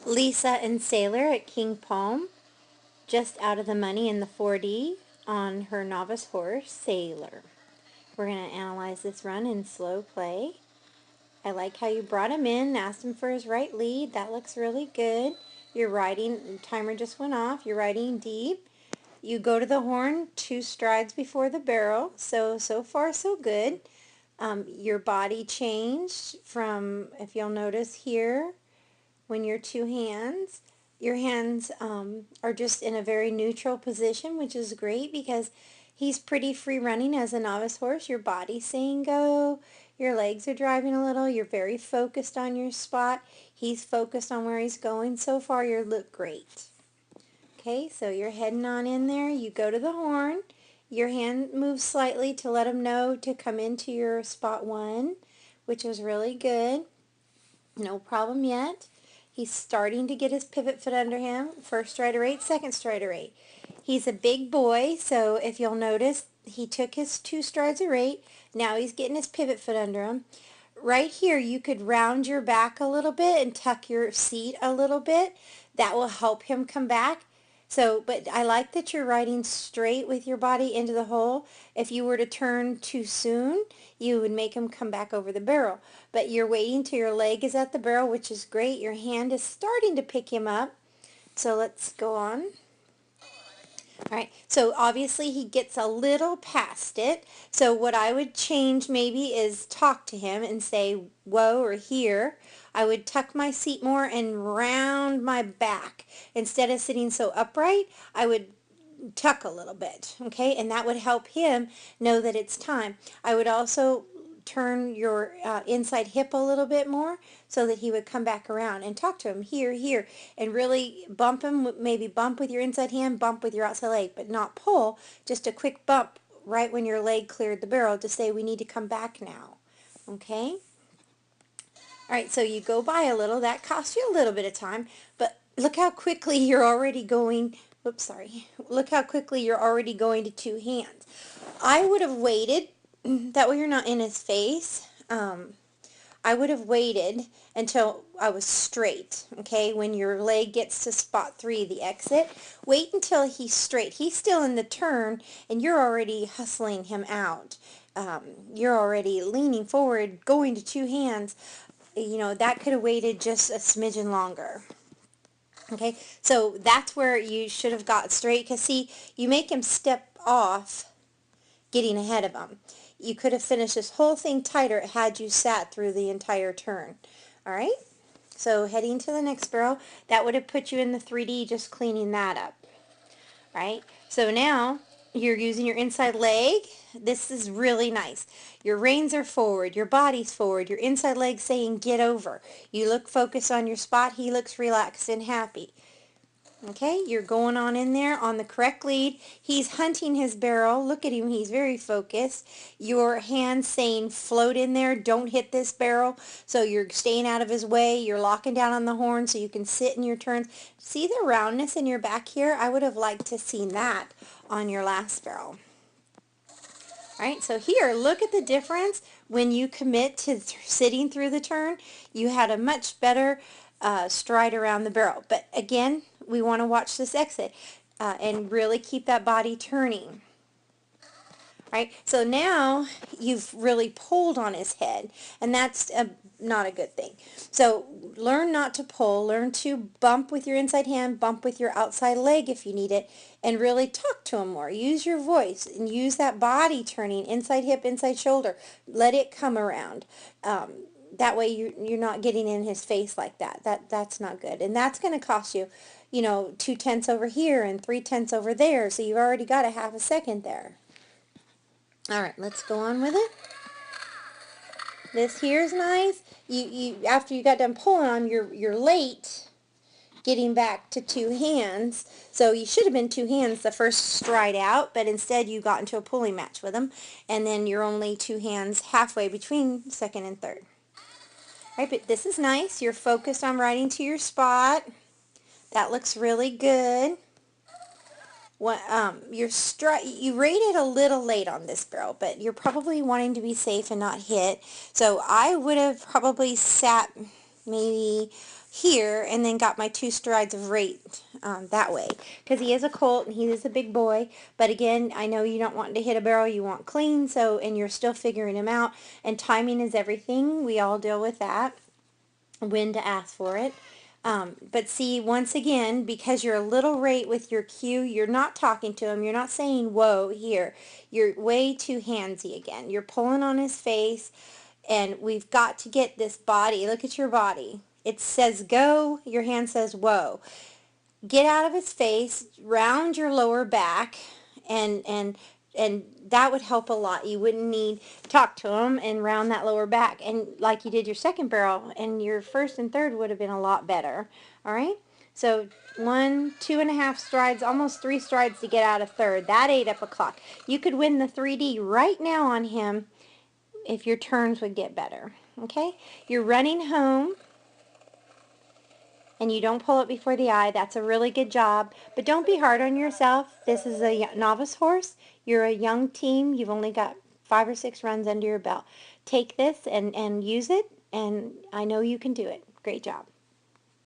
Lisa and Sailor at King Palm, just out of the money in the 4D on her novice horse, Sailor. We're going to analyze this run in slow play. I like how you brought him in, asked him for his right lead. That looks really good. You're riding, timer just went off. You're riding deep. You go to the horn 2 strides before the barrel. So far so good. Your body changed from, if you'll notice here, when you're 2 hands, your hands are just in a very neutral position, which is great because he's pretty free running as a novice horse. Your body's saying go, your legs are driving a little, you're very focused on your spot. He's focused on where he's going. So far, you look great. Okay, so you're heading on in there. You go to the horn. Your hand moves slightly to let him know to come into your spot 1, which was really good. No problem yet. He's starting to get his pivot foot under him. First strider 8, second strider 8. He's a big boy, so if you'll notice, he took his 2 strides of 8. Now he's getting his pivot foot under him. Right here, you could round your back a little bit and tuck your seat a little bit. That will help him come back. So, but I like that you're riding straight with your body into the hole. If you were to turn too soon, you would make him come back over the barrel. But you're waiting till your leg is at the barrel, which is great. Your hand is starting to pick him up. So let's go on. All right, so obviously he gets a little past it. So what I would change maybe is talk to him and say, whoa, or here. I would tuck my seat more and round my back. Instead of sitting so upright, I would tuck a little bit, okay? And that would help him know that it's time. I would also turn your inside hip a little bit more so that he would come back around and talk to him here, and really bump him, maybe bump with your inside hand, bump with your outside leg, but not pull, just a quick bump right when your leg cleared the barrel to say we need to come back now, okay? All right, so you go by a little. That costs you a little bit of time, but look how quickly you're already going. Whoops, sorry. Look how quickly you're already going to 2 hands. I would have waited. That way you're not in his face. I would have waited until I was straight, okay? When your leg gets to spot 3, the exit, wait until he's straight. He's still in the turn, and you're already hustling him out. You're already leaning forward, going to 2 hands. You know, that could have waited just a smidgen longer. Okay, so that's where you should have got straight, because see, you make him step off getting ahead of him. You could have finished this whole thing tighter had you sat through the entire turn. All right, so heading to the next barrel, that would have put you in the 3D, just cleaning that up. Right, so now you're using your inside leg. This is really nice. Your reins are forward, your body's forward, your inside leg saying get over. You look focused on your spot, he looks relaxed and happy. Okay, you're going on in there on the correct lead. He's hunting his barrel. Look at him, he's very focused. Your hand saying float in there, don't hit this barrel. So you're staying out of his way. You're locking down on the horn so you can sit in your turns. See the roundness in your back here? I would have liked to have seen that on your last barrel. All right, so here, look at the difference when you commit to sitting through the turn. You had a much better stride around the barrel. But again, we want to watch this exit and really keep that body turning. Right, so now you've really pulled on his head, and that's not a good thing. So learn not to pull, learn to bump with your inside hand, bump with your outside leg if you need it, and really talk to him more. Use your voice and use that body turning, inside hip, inside shoulder. Let it come around. That way you're not getting in his face like that. That's not good, and that's going to cost you, you know, 2/10 over here and 3/10 over there, so you've already got a half a second there. All right, let's go on with it. This here's nice. You after you got done pulling on, you're late getting back to 2 hands. So you should have been 2 hands the first stride out, but instead you got into a pulling match with him, and then you're only 2 hands halfway between second and third. All right, but this is nice. You're focused on riding to your spot. That looks really good. What, you rated a little late on this barrel, but you're probably wanting to be safe and not hit. So I would have probably sat maybe here and then got my 2 strides of rate that way, because he is a colt and he is a big boy. But again, I know you don't want to hit a barrel, you want clean, so, and you're still figuring him out, and timing is everything. We all deal with that, when to ask for it. But see, once again, because you're a little rate with your cue, you're not talking to him, you're not saying whoa here, you're way too handsy again. You're pulling on his face, and we've got to get this body. Look at your body. It says go, your hand says whoa. Get out of his face, round your lower back, and that would help a lot. You wouldn't need to talk to him and round that lower back, and like you did your second barrel, and your first and third would have been a lot better. All right, so 1, 2.5 strides, almost 3 strides to get out of third. That ate up a clock. You could win the 3D right now on him if your turns would get better. Okay, you're running home and you don't pull it before the eye. That's a really good job, but don't be hard on yourself. This is a novice horse. You're a young team. You've only got 5 or 6 runs under your belt. Take this and use it, and I know you can do it. Great job.